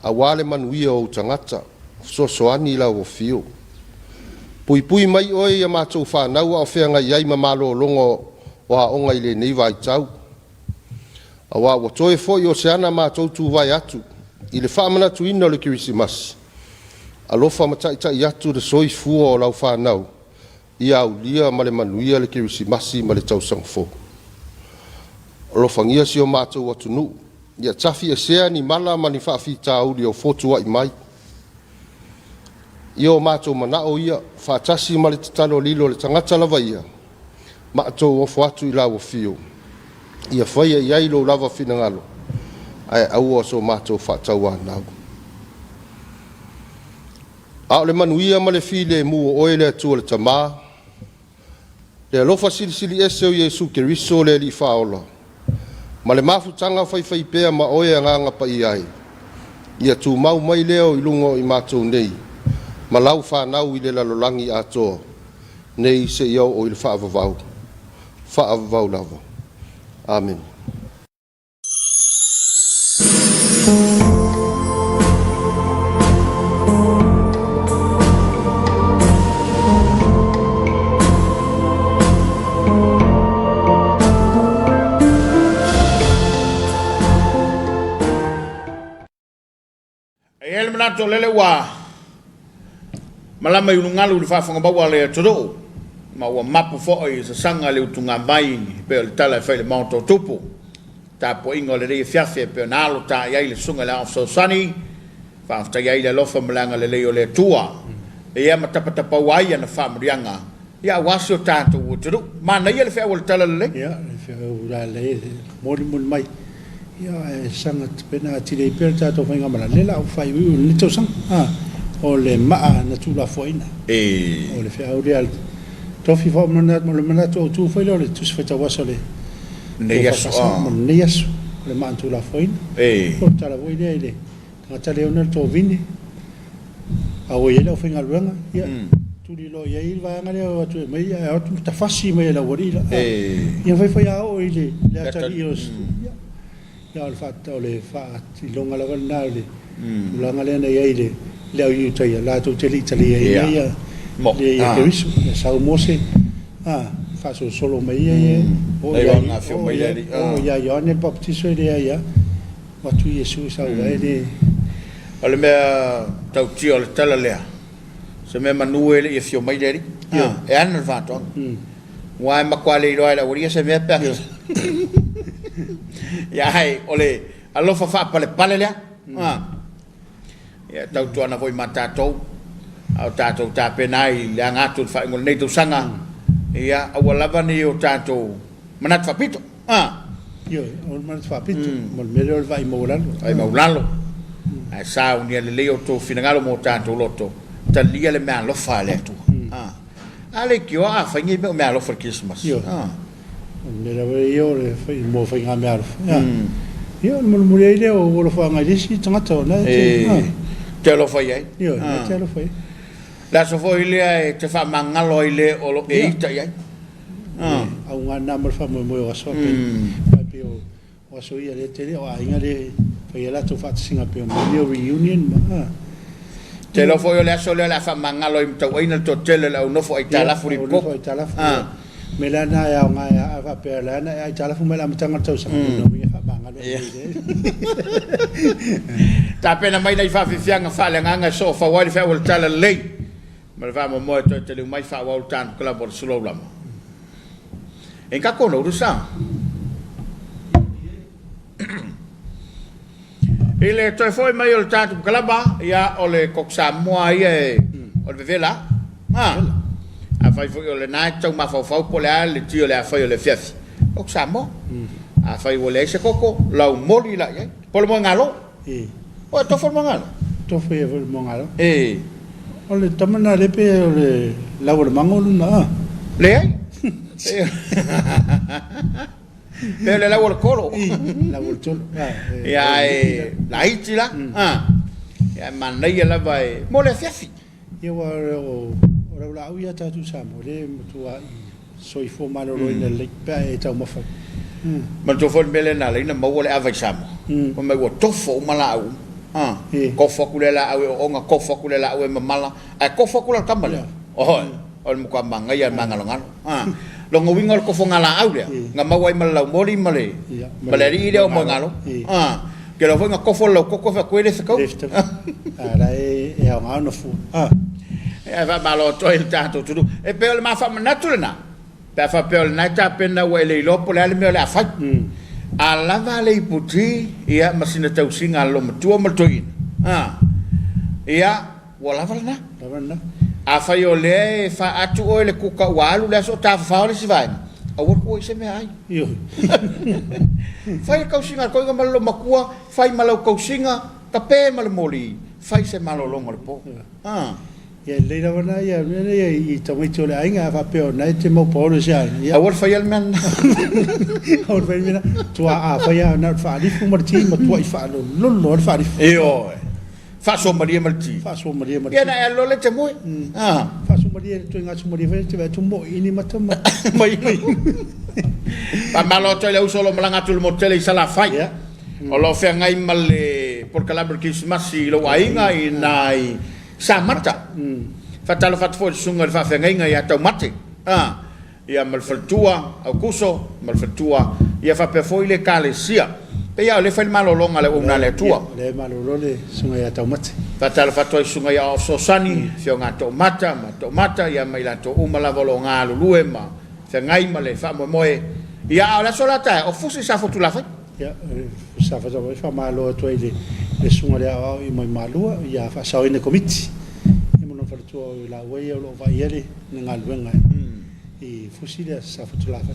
auā le manuia ou tagata soasoani i lauafio puipui mai oe ia matou fanau a o feagai ai ma malōlogo o aʻoga i lenei vaitau Awa wa toe fo yo se ana mātou tu vai atu. I le whaamana tu ina o le Kirisimas. Alofa matai atu le soi fua o lau whanau. Ia au lia ma le manuia le Kirisimasi ma le tausang fo. Alofa ngia si o mātou atu nu. Ia tafi e sea ni mala ma ni whaafita au li o fotua i mai. Ia o mātou manao ia whaatasi ma le tatalo lilo le tangata lava ia. Mātou o atu i lau o fio. Ia whaia iai lo lava fina ngalo. Ai au o so mātou whaatau anau. Ao le manuia ma le file mu o oele atua le tamā. Le alofa sili ese o Yesu Keriso le li whaola. Ma le mafutanga whai pea ma oe anganga pa i ai. Ia tu mau mai leo i lungo i mātou nei. Ma lau whanau i le lalolangi atoa. Nei se iau o i le whaavavau. Whaavavau lava. Amen. El manato lele wa malama i lungalu le whaafonga baua le todo ma ua mapu fo'i sa sanga le utunga mai pe le tala fai le maunto tupu ta po ingo le rei fiafe pe nalo ta iai le sunga le afso sani ta iai le lofa malanga le leo le tua e ia matapatapa waia na whamrianga ia wasio tātou o tudu mana ia le whea wale tala le ia le whea ura le mori mai ia e sanga pena tire i pere tātou whainga mara lela o whai ui le tau sanga o le maa na tūla whaina o le whea ura le tofi wha le manatu o tū whaila o le tusi whaita wasa le nei aso nei aso le maa tūla whaina o tala wai lea i le tangata leo na tō vini a o iela o whainga luanga ia tuli lo ia il va ngale o tu mai ia o tu ta fasi mai la warila ia vai o ile le atali os ia al fatto le fatti longa la vanale la ngale na ia ile le o yu tai la tu teli ia ia le ia che visu sa mose fa solo mai ia o ia ia ne baptiso ia ma tu Yesu sa ile ole me tau tio le tala lea se me manue le fio mai deri e ana vato wa ma quale lo la uria se me pe ya hai ole allo fa pale le ya tau tu ana voi matato au tato ta penai le ngatu fa ngol nei tu sanga ya awala vani o tato manat fa pito yo o manat fa pito mol melhor vai maulalo ai sa unia le leo to finangalo mo tato loto talia le mea lofa le tu ale ki o a fangi me mea lofa Christmas ne la yo le fai mo fai nga mea yo mo mulei le o lo fa nga disi tangata na te lo fai ai yo te lo fai la so foi le te fa mangalo ile o lo e ita ai a un na mo fa mo o so pe o so ia le tele o a inga le fai la to fa singa pe mo reunion te lo foi le aso le la fa mangalo im tau ina to tele la no foi tala furi ko me la na ya nga ya va pe la na ya tala fu me la mtanga tau sa no mi fa mangalo ta pena mai dai fa fianga fa le nga so fa wali fa wal tala le ma va mo mo to tele mai fa wal tan kala bor solo lama en ka kono rusa ele to foi mai o tatu kalaba ia ole koksa moa ia o le vela a fai foi o le nai tau ma fau po le tio le fai o le fiafi koksa mo a fai o le se koko la moli la ia po le ngalo o to fo ngalo to foi o ngalo o le tamana le pe o le la o mangolu na le ai pero le lago el coro la voltol ya la itila ya manai la vai mo le fiafi yo o la uia tatu samo le tua soi fo malo ro in le pe e tau mafa ma to fo bele na le na mo le ava samo o me go tofo mala au ko fo kule la au o nga ko fo kule la au e mala ai ko fo kule kamala o mo ka manga ya manga longa lo ngawinga ko fo ngala au le nga mawai malau mori male male ri le o mo ngalo ke lo fo nga ko fo lo ko fa ko le se ko ala e nga no fu e va malo to il tanto tu e pe le ma fa naturna pe fa pe le nata pena we le lo po le me le afa ala vale iputi ia masina tau singa lo matua matoin ia wala valna a fa yo le fa atu o le kuka walu le so ta fa le sivai a wo ko se me ai yo fa ka singa ko ga malo makua fa malo ko singa ka pe malo moli fa se malo longo le po ia le la wana ia i tamai tole ainga fa pe o nai te mo polo sia a wo fa yel men a wo fa yel tua a fa ia na fa li fu marti ma tua i fa lo fa li io fa so maria marti ia na lo le te mo fa so maria tu nga so maria te tu mo ini matama mai pa malo to le uso lo malanga tu mo tele sala fai o lo fe ngai male por calabro Christmas lo ainga i nai samata fatalo fatfo sunga fa fe ngai ya tau mate ia mal faltua au kuso mal faltua ia fa pe foi le kalesia pe ia le fa malo longa le una le tua le malo le sunga ya tau mate fatalo fatoi sunga ya so sani fe nga to mata ia mai la to uma la volonga lue ma fe ngai male fa mo moe ia la solata o fusi sa fotu la fa ia sa fa malo to ile le sunga le au i mai malua ia fa sa ine komiti i mo no fa tu la we o lo va ile nga luenga i fusile sa fotu la fa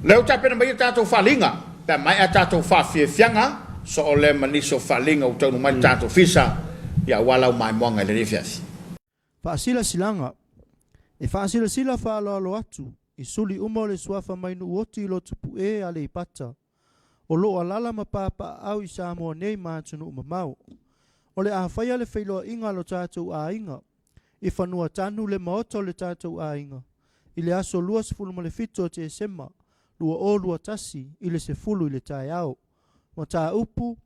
le uta pena mai tato falinga pe mai tato fa fianga so ole maniso falinga uta no mai tato fisa ia wala mai monga le rifiasi fa sila silanga e fa sila fa lo atu i suli umo le suafa mai nu oti lo tupu e ale ipata o lo alala ma papa au i sa mo nei ma tunu mau o le a faia le feilo inga lo tatou a inga i fanua tanu le maoto le tatou a inga i le aso lua sefulu ma le fito te sema lua o lua tasi i le sefulu i le tae au ma ta upu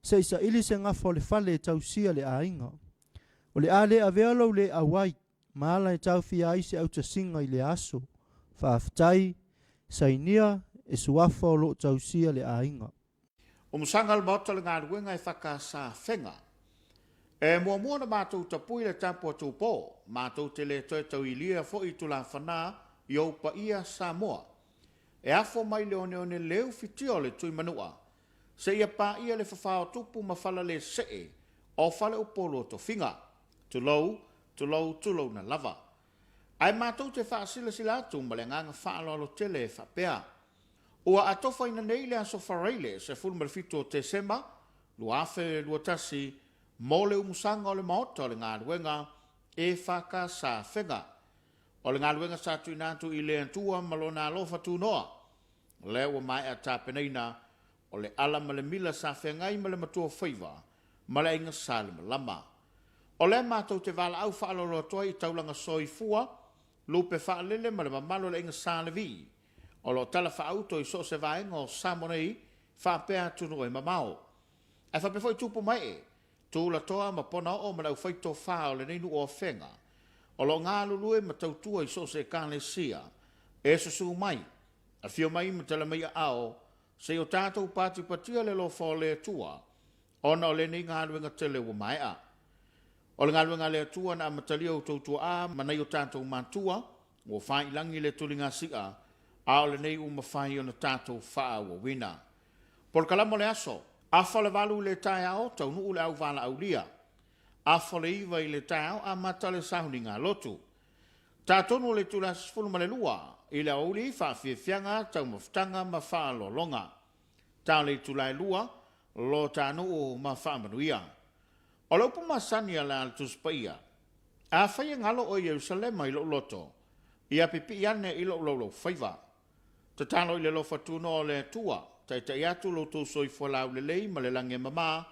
se isa ili se ngafo le fale tau sia le a inga o le a le avealo le awai maala e tau fia aise au tasinga i le aso faaftai sainia e suafa o lo tausia le ainga. O musanga le maota le ngā ruenga e whaka sa whenga. E mua na mātou tapui le tampo atu pō, mātou te le toi tau i lia fo i tula whanā i au pa ia Samoa. E afo mai le one leu fitio le tui manua. Se ia pa ia le whawhao tupu ma whala le see, o whale upolo to whinga. Tulau na lava. Ai mātou te whaasila sila atu ma le nganga whaalolo tele whapea. Ua atofa ina nei le aso whareile se fulu marifito te sema, lua afe lua tasi, mo le umusanga o le maota o le ngā ruenga e whaka sa whenga. O le ngā ruenga sa tu inatu i le antua malona alofa tu noa. Le ua mai a tāpeneina o le ala ma le mila sa whengai ma le matua whaiva, ma le inga sa le malama. O le mātou te wala au whaalolo toa i taulanga soi fua, lupe whaalele ma le mamalo le inga sa le vii. O lo tala whaauto i so se vaenga o Samonei whapea tunu e mamao. E whapefo i tupu mai e, tūla toa ma pona o ma lau whaito whao le neinu o whenga. O lo ngā lulue ma tautua i so se kāne sia, e susu mai, a fio mai ma tala mai ao, se o tātou pāti patia le lo whao le tua, ona o le nei ngā luenga tele ua mai a. O le ngā luenga le tua na matalia o tautua a, ma nei o tātou mantua, o whai langi le tulinga sia, ao le nei uma whai o na tātou whaa ua wina. Por kalamo le aso, a whale walu le tae ao, tau nuu le au wala au lia. A whale iwa i le tae ao, a matale sahuni ngā lotu. Tātonu le tulas fulu ma le lua, i le au li wha whiawhianga, tau maftanga ma wha lolonga. Tā le tulai lua, lo tānu o ma wha manuia. O le upu masani a le altus paia. A whai ngalo o Yerusalema i lo loto, i a pipi ane i lo lolo whaiva. Te talo i le lofa tuno o le tua, tai tai atu lo tu soi fualau le lei ma le lange mama,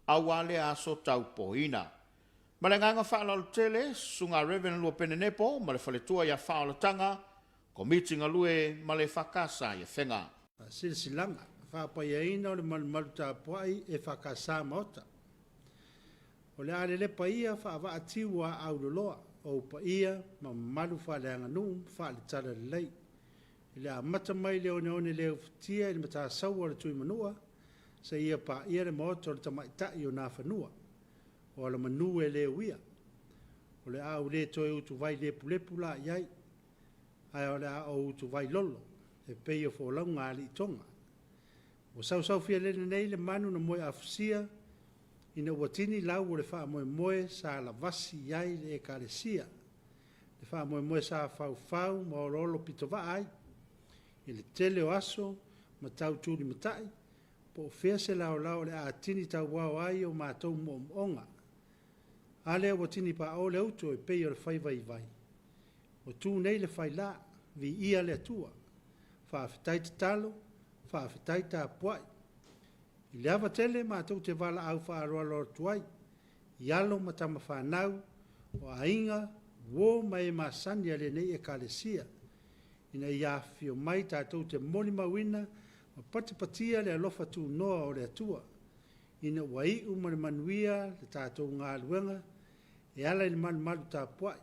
au ale aso tau poina. Ma le nganga whaala o tele, sunga reven lua pene nepo, ma le whale tua ia whaala tanga, ko mitinga lue ma le whakasa ia whenga. Silanga, whapai aina o le maluta puai e whakasa maota. O le ale le paia whaava atiwa au loloa, o paia ma malu whaleanga nuu, whaale tala lei. Ile a mata mai le one le fitia i mata sau le tui manua, sa ia pa ia le moto le tamaita i o nā whanua, o ala manu e le uia. O le a ule toi utu vai lepu lepu la iai, ai o le a o utu vai lolo, e pei o fōlau ngā li tonga. O sau fia le nei le manu na moe afusia, ina watini lau o le wha moe sa la vasi iai le e kāresia. Le wha moe sa fau ma o lolo pito ai, i le tele o aso, ma tau tūri matai, po fea se lao le a tini tau wau ai o mātou mo onga. A lea watini pa o le auto e pei o le whai vai. O tū nei le whai la, vi ia le atua, whaafitai te talo, whaafitai ta puai. I le awa tele mātou te wala au whaaroa lor tuai, i alo matama whanau, o ainga, wo mai masani ale nei e kālesia. Ina ia fio mai tātou te moli mawina, ma patipatia le alofa tū noa o le atua. Ina wai umare manuia le tātou ngā luenga, e ala i malu tā puai.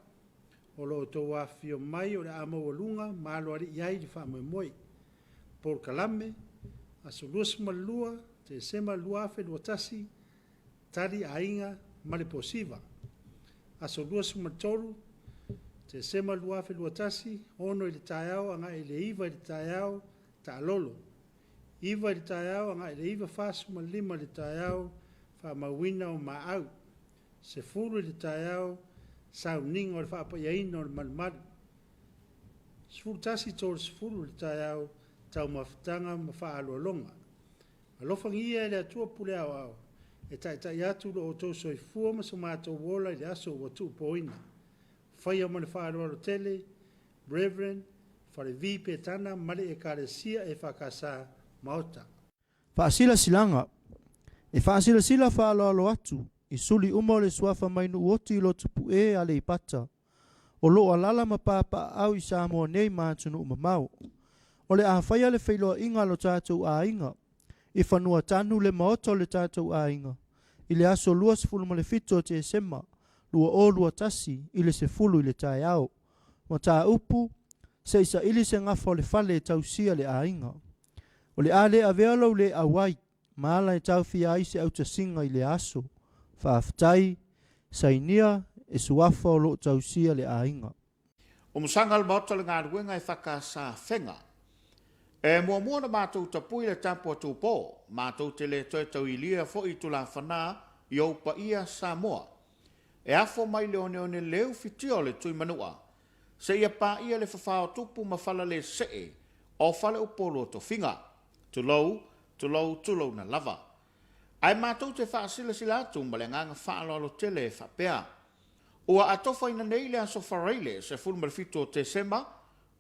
O lo tō wā fio mai o le ama walunga, malo ari iai di wha moi. Por kalame, aso luas malua, te sema luafe luatasi, tari ainga male posiva. Aso luas matoru, te sema luafe luatasi, ono i le taiao, anga i le iwa i le taiao, ta lolo. Iwa i le taiao, anga i le iwa fasu ma lima le taiao, wha mawina o maau. Se furu i le taiao, sau ninga o le wha apa iaina o le malumalu. Sfuru tasi tōre sfuru le taiao, tau mawhitanga ma wha alualonga. Alofa ngia e le atua pule au, e tai atu lo o tō soi fua ma sa mātou wola i le aso o watu poina. Whaia ma le whaaroa tele, Reverend, whare vi pe tana male e kāresia e whakasa maota. Whaasila silanga, e whaasila sila whaaloalo atu, i suli uma le suafa mainu uoti lo tupu e ale i pata, o lo alala ma papa au i Samoa nei mātunu umamau. O le a whaia le whailoa inga lo tātou a inga, i whanua tanu le maoto le tātou a inga, i le aso luas fulma le fito te sema, lua o lua tasi, i le se fulu i le tae au. Ma tā upu, se isa ili se ngafo le fale e tausia le a inga. O le a le a vealau le a wai, maala e tau fia aise au tasinga i le aso, whaafitai, sainia, e suafa o lo tausia le a inga. O musanga le maota le ngā ruenga e whakasa whenga. E mua na mātou tapui le tampo atu pō, mātou te le toi tau i lia fo i tula whanā i au pa ia Samoa. E afo mai le one leu fitio le tui manua, se ia pa ia le whawhao tupu ma whala le see, o whale upolo to whinga, tulau na lava. Ai mātou te whaasila sila atu ma le nganga whaaloalo tele whapea. Ua atofa ina nei le aso whareile se fulu malfito te sema,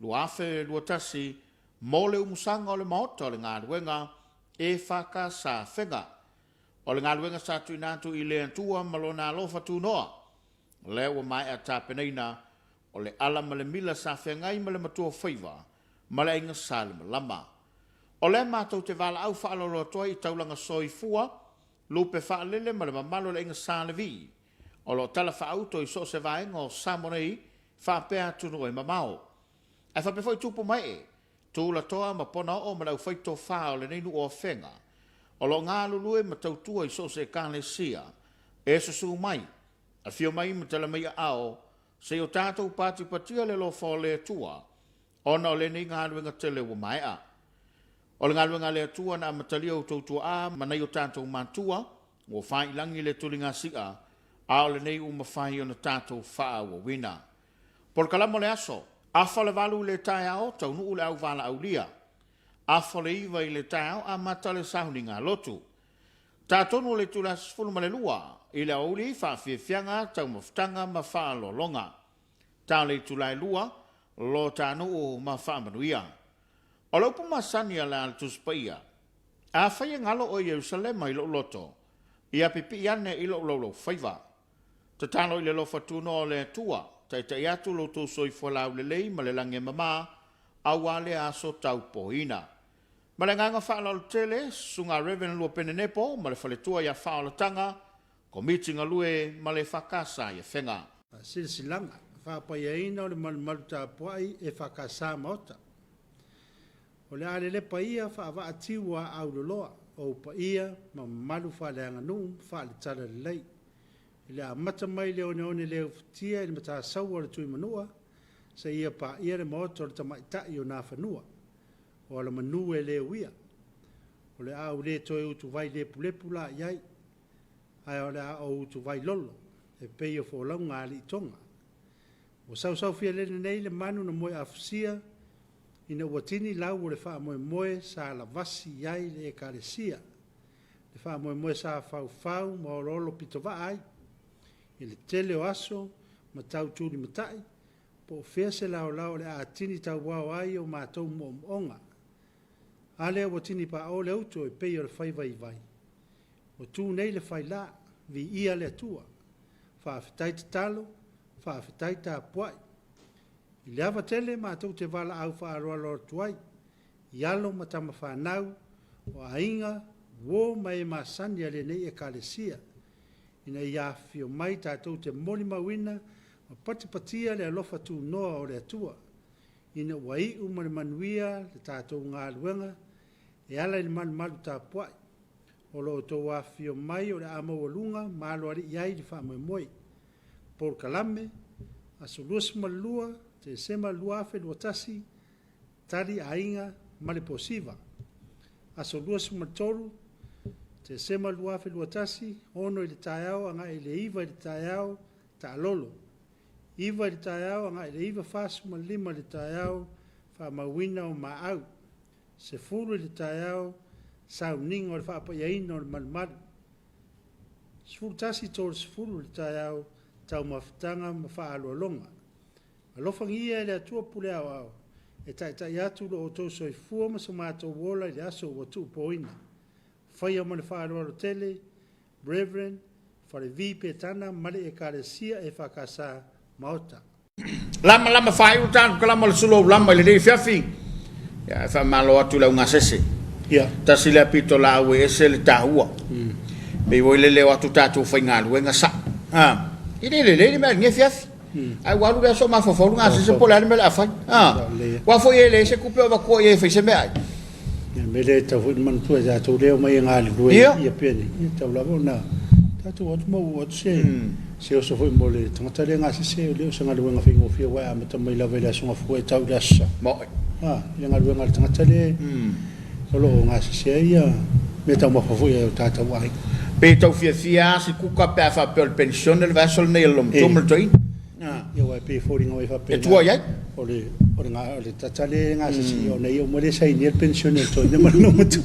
luafe luatasi, mo le umusanga o le maota o le ngā ruenga e whaka sa whenga. O le ngā ruenga sa tui nātu i le antua malo nā lofa tū noa. Le ua mai a tāpeneina o le ala ma le mila sa whengai ma le matua whaiva, ma le inga sa le malama. O le mātou te wala au whaalolo toa i taulanga soi fua, lupe whaalele ma le mamalo le inga sa le vi. O lo tala whaauto i so se vaenga o Samonei whapea tunu e mamao. E whapefo i tupu mai e, tūla toa ma pona o ma lau whaito whao le neinu o whenga. O lo ngā lulue ma tautua i so se kāne sia, e susu mai, a fio mai ma tala mai ao, se o tātou pāti patia le lo whao le tua, o na o le nei ngā luenga tele wa mai a. O le ngā luenga le tua na matalia o tautua a, ma nei o tātou mātua, o whai langi le tulinga sia, a o le nei uma whai o na tātou whaa wa wina. Por kalamo le aso, a whale walu le tae ao, tau nuu le au wala au lia. A whale iwa i le tae ao, a matale sahuni ngā lotu. Tā tonu le tulas fulu ma le lua, i le au li wha whiawhianga, tau mawhtanga ma wha lo longa. Tā le tulai lua, lo tā nuu ma wha manuia. O laupu ma sani a le altuspaia. A whaia ngalo o Yerusalema i lo loto, i a pipi ane i lo lolo whaiva. Ta talo i le lofa tuno le tua, tai tai atu lo tō soi whalau le lei ma le lange mama, au ale aso tau poina. Ma le nganga whaala tele, sunga Reverend lua pene nepo, ma le whaletua ia whaala tanga, ko meeting alue ma le whakasa ia whenga. Silsilanga, whapai aina o le malu tā puai e whakasa maota. O le ale le pa ia fa va atiu wa au loa o pa ia ma malu fa le nganu fa le tala le lei. Le amata mai le one le tia le mata sau le tui manua se ia pa ia le moto le tamai tai o na fanua. O le manu e le uia. O le au le toi utu vai le pulepu la iai. Ai o le au utu vai lolo. E pei o fo launga ali tonga. O sau fia le nei le manu na moe afsia ina watini lau o le wha moe sa la vasi iai le ekalesia. Le wha moe sa fau ma o rolo pito va ai. I le tele o aso ma tau tūli matai. Po fea se lao le a tini tau wau ai o mātou mo onga. Ale o watini pa o le auto e pei o le whai vai. O tū nei le whai la vi ia le atua. Whaafitai te talo, whaafitai ta puai. I le awa tele mātou te wala au whaaroa lor tuai. I alo matama whanau o ainga wo mai masani ale nei e kalesia. Ina ia fio mai tātou te moli mawina ma patipatia le alofa tū noa o le atua. Ina wai umane manuia le tātou ngā luenga e ala ili malu tā puai. O lo tō wa fio mai o le ama walunga malo ari iai di wha moe. Por kalame, aso luas malua, te sema luafe luatasi, tari ainga male posiva. Aso luas matoru, te sema luafe luatasi, ono ili taiao, anga ili iwa ili taiao, ta alolo. Iwa ili taiao, anga ili iwa fasu malima ili taiao, fa mawina o maau. Se furu ili taiao, sau ningo ili fa iaino ili malmalu. Sfuru tasi tōru sfuru ili taiao, tau mafutanga mafa alolonga. Alofangia ele atua pule au. E tai atu lo o tau soi fua ma sa mātou wola ili aso watu poina. Whai amane wha aloalo tele, Reverend, whare vipe tana, male e karesia e whakasa maota. Lama whai utan, kalama le sulo lama ili rei fiafi. Ya, e wha malo atu lau ngasese. Ya. Tasi le apito la awe ese le tahua. Bei woi le leo atu tātou whai ngalu e ngasa. Ini le me nge fiafi. Ai walu ga so ma fo nga se po la me la fa. Wa fo ye le se kupe ba ko ye fe se me ai. Me le ta fu man tu ja to le mai nga le do ye peni. Ta la bona. Ta tu wat mo wat se. Se o so fo mo le ta le nga se le so nga le nga fingo fi wa ma ta mai la vela so fo e ta da sa. Mo. Le nga le ta le. Solo nga se ya. Me ta mo fo ye ta wa. Pe tau fia si kuka pe fa pe pension le vasol nei lom tumel toi. Ia wa pe foring o fa pe. E tua ia? O le nga o le tatale nga si o nei o mo le sai ni pension toi ne no mutu.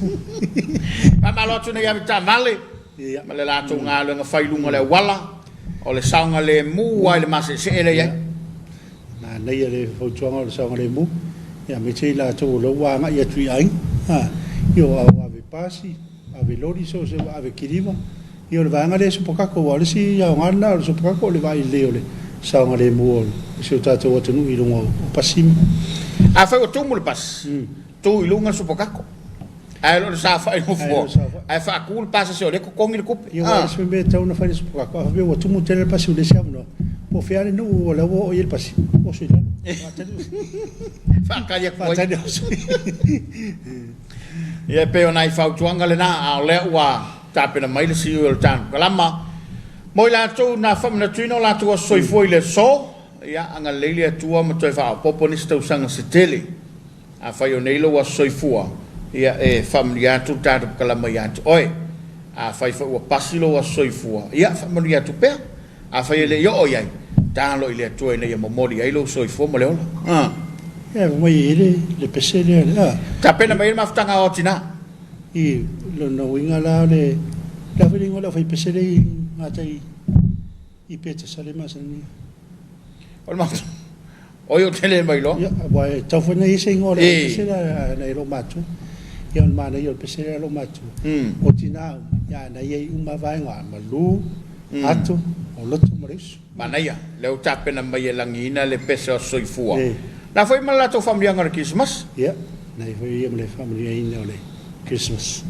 Pa malo tu nei amita vale. Ia ma le la tu nga le nga fai lunga le wala. O le saunga le mu wa le mase se ele ia. Na nei le fo tuanga o le saunga le mu. Ia me te la tu lo wa nga ia tui ai. Io ave pasi. Ave lori so se ave kirima io le vanga le so pokako wale si ya ngana so pokako le vai le ole sa ngale mo se tato o tunu i lungo pasim a fa o tumu le pas tu i lunga so pokako ai lo sa fa i mo fo ai fa kul pasa se ole ko kongi le kupe io se me ta una fa so pokako ave o tumu tele pas le siamo no po fiare no o la o il pas o so ila fa ka ya ko ia pe ona I fautuanga le na a le ua tapena mai le siu el tan kalama moi la tu na fam na tuino la tu soi foi le so ia anga leile tua mo toi fa popo ni sto sanga se tele a fa yo neilo wa soi fua ia e familia tu ta kalama ia tu oi a fa fa wa pasilo wa soi fua ia familia tu pe a fa le yo oi ta lo ile tu e mo mori ai lo soi fua mo le ola moi le pesele ta pena mai ma ftanga o tina I lo no winga la le la vingo la fai pesele atai I pete sale mas ni o ma o yo tele mai lo ya wa ta fo nei se ngore pesele na lo matu ya ma na yo pesele lo matu o tina ya na ye uma vai nga ma lu atu o lo tu maris mana ya le ta pena mai langina le pese soifua na foi mal la to familia ngar Christmas ya na foi le familia ina le Christmas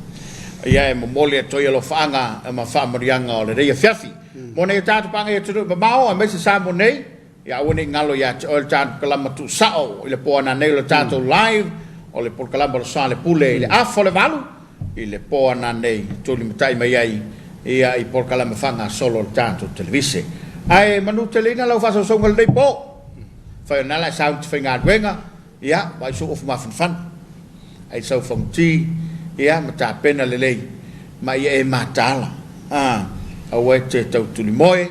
ia e mole to yelo fanga e ma familia nga le re fiafi mo ne ta panga e tu ba mau a me se sa mo nei ia woni ngalo ya o ta kalama tu sao ile po na nei lo ta to live o le polkalama le sa le pule i le afo le valu i le poa na nei tuli matai mai ai ia i polkalama fanga solo le tanto televise ai manu telena lau fasa songa le po fa na la sound finga wenga ia vai so of ma fan ai so from ti ia mata pena le lei mai e matala a te tau tuli moe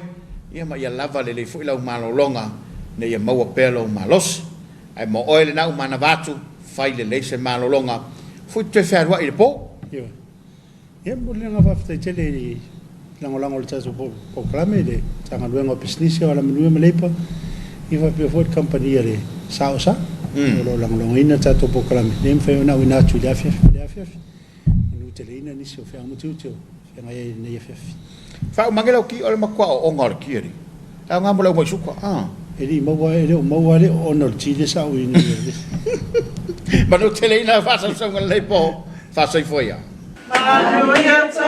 ia ma ia lava le fu ila malolonga ne ia maua pelo malos ai mo oile na umana vatu fai le se malolonga fu te ferwa il po ia mo le nga fa te le langolango le tsaso po klame le tanga luenga business wala menue melepa iwa pe fort company le sausa lo langolongo ina tsato po klame nem fe na wina tu le afef nu te le ina ni so fe amu tu nga ye ne afef fa mangelo ki ole makwa o ngor kiri a nga mo mo suka eli mo wa le onor chile sa u ni ma no te le ina fa sa so le po fa sai foi Hallelujah.